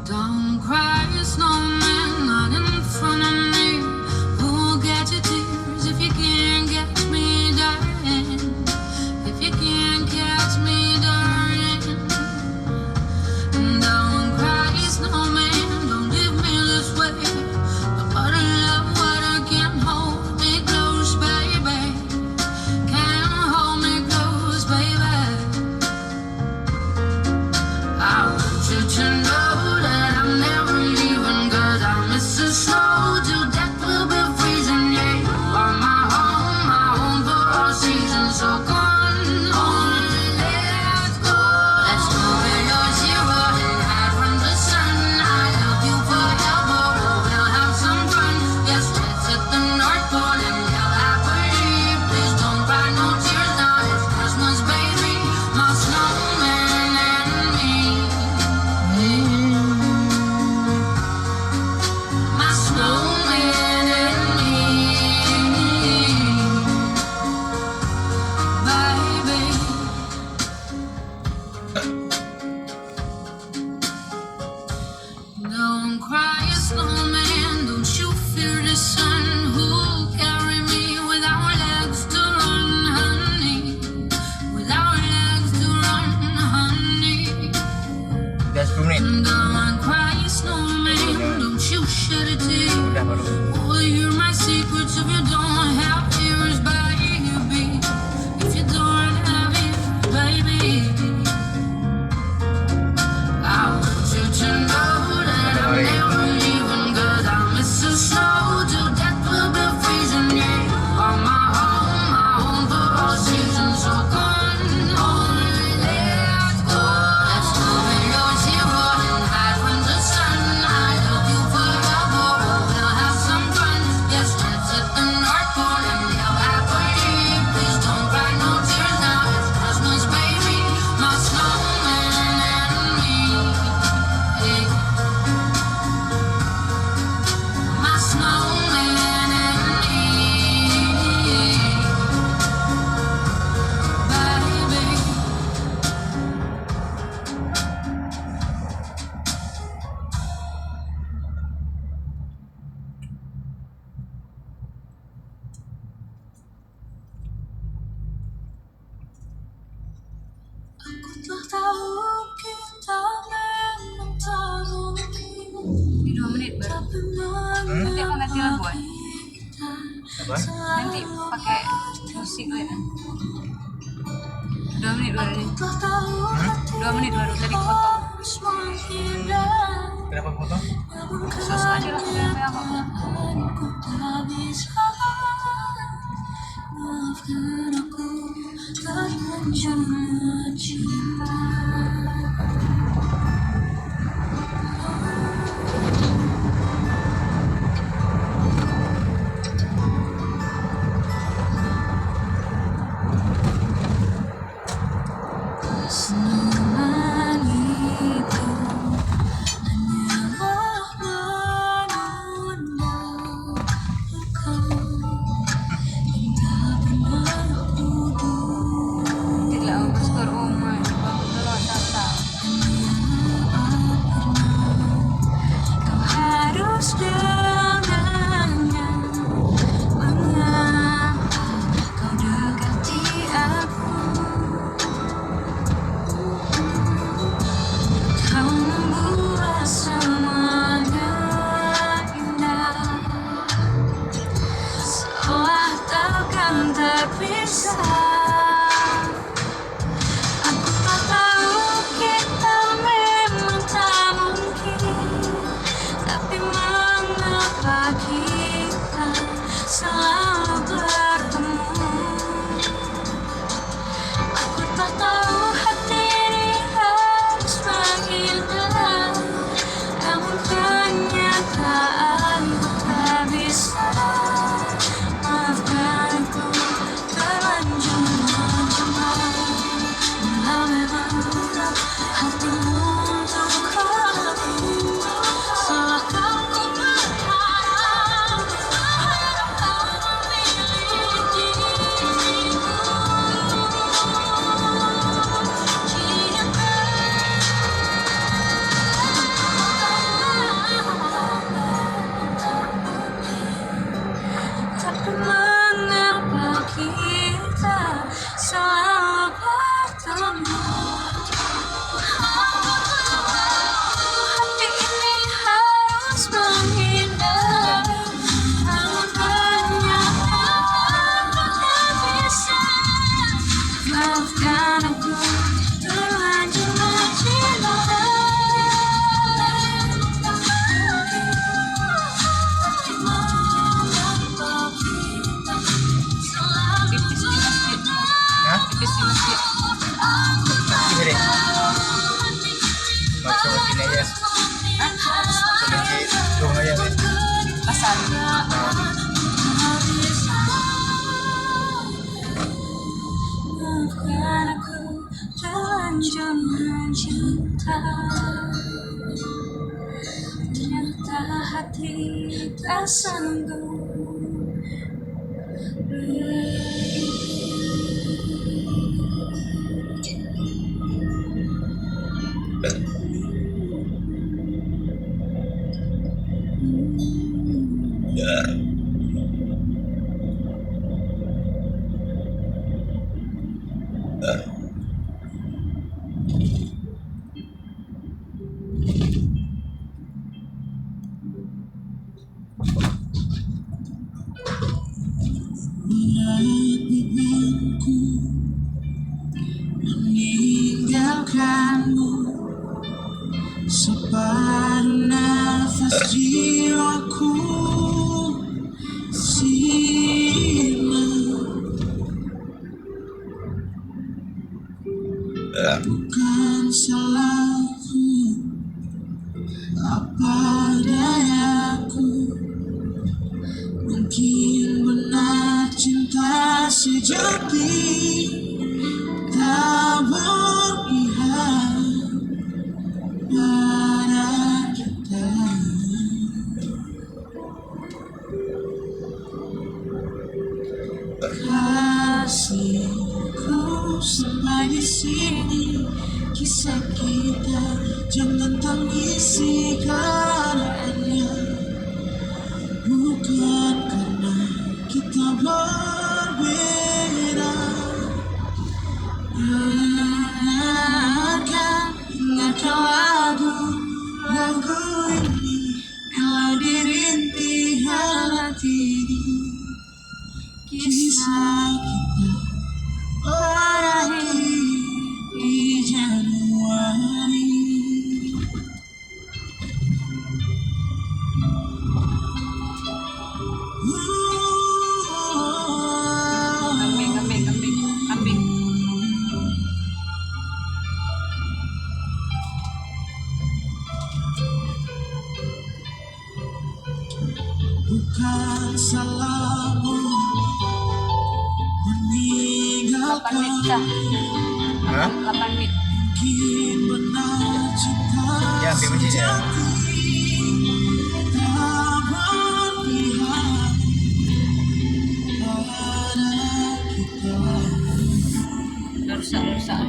Don't cry, snowman, not in front of me. Who'll get your tears if you can't catch me, darling? If you can't catch me, darling. Don't cry, snowman, don't leave me this way. The bottle of water can't hold me close, baby. Can't hold me close, baby. I want you to know that I'm never leaving, 'cause I miss the snow till death will be freezing. Yeah, you are my home for all seasons. So come on, let's go. Let's go where you're zero and hide from the sun. I love you forever, we'll have some fun. Yes, let's hit the North Pole and live happily. Please don't cry no tears now, it's Christmas, baby. My snowman and me. My snowman and me, baby. Don't cry, snowman, don't you fear the sun. Who'll carry me without legs to run, honey? Without legs to run, honey. Just 2 menit. Don't cry, snowman, don't you shed a tear. Udah baru. Oh, you're my secrets if you don't have ears, baby. If you don't have ears, baby. I want you to know that I'm never leaving, 'cause I miss the snow till death will be freezing. Yeah, you are my home for all seasons. So come on, let's go. Let's go where you're zero and hide from the sun. I love you forever, we'll have some fun. Yes, let's hit the North Pole and live happily. Please don't cry no tears now, it's Christmas, baby. My snowman and me. Hey. My snowman and me, baby. Aku telah tahu kita memang tak mungkin. Di 2 menit baru. Nanti aku ganti lagu kan? Apa? Nanti pakai musik lain. 2 menit baru nih. 2 menit baru tadi potong. Kenapa potong? Susah aja lah sampai aku. Maafkan aku karena cuma cinta. Senyuman itu hanyalah menundang luka yang tak pernah putus. Tidak aku skor oh my god. Masuk sini aja. Hah? Masuk di dong aja nih. Pasar. Maafkan aku telanjur cinta. Ternyata hati tak sanggup. Meninggalkanmu separuh nafas jiwaku sirna. Bukan salahku, apa dayaku. Mungkin benar cinta sejati tak berpihak pada kita. Kasihku sampai di sini, kisah kita jangan tangisi keadaannya. Bukan karena kita berbeda. Ingatkan lagu ini, melodi rintihan hati. Kisah kita berakhir di Januari. Kambing. Bukan salahmu 8 menit dah. meninggalkan. Hah? 8 menit. Mungkin benar cinta Ya, ambil kunci dia. tak berpihak pada kita. Dah rusak.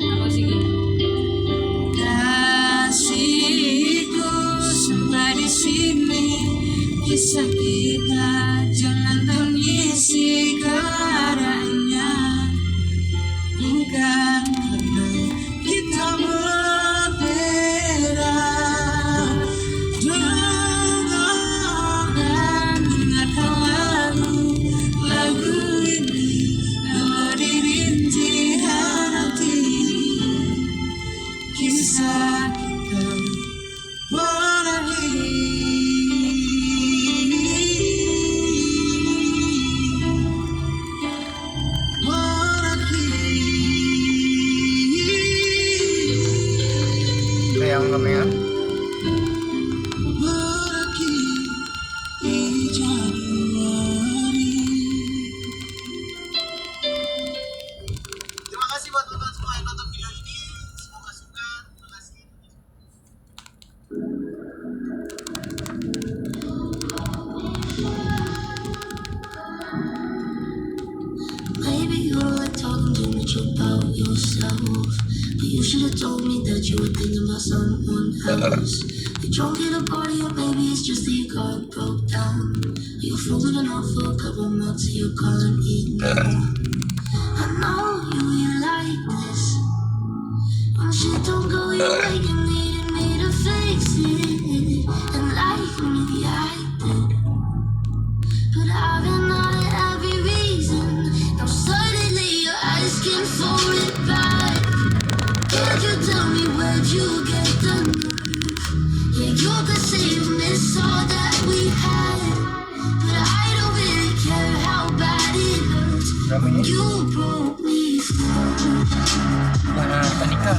Apa sih? Kasihku sampai di sini, kisah kita jangan tangisi keadaannya. Bukan karena kita berbeda. Dengar dan dengarkan lagu ini, melodi rintihan hati. Kisah kita berakhir. Yang namanya Berakhir di Januari. Terima kasih buat teman-teman semua yang nonton video ini. Semoga suka. Terima kasih. Maybe you're like talking too much about yourself. But you should have told me that you were thinking about someone else. You're drunk at a party, or maybe it's just that your car broke down. You're fooling enough for a couple months, so you can't eat now. I know you ain't like this. When shit don't go your way, you needed me to fix it. And like me, I did. But I've been out of every reason. Now suddenly you're asking for it back. Can't you tell me where'd you get the nerve? Yeah, you could say you miss all that we had, but I don't really care how bad it hurts. berapa ini? You broke me. Mana nikah?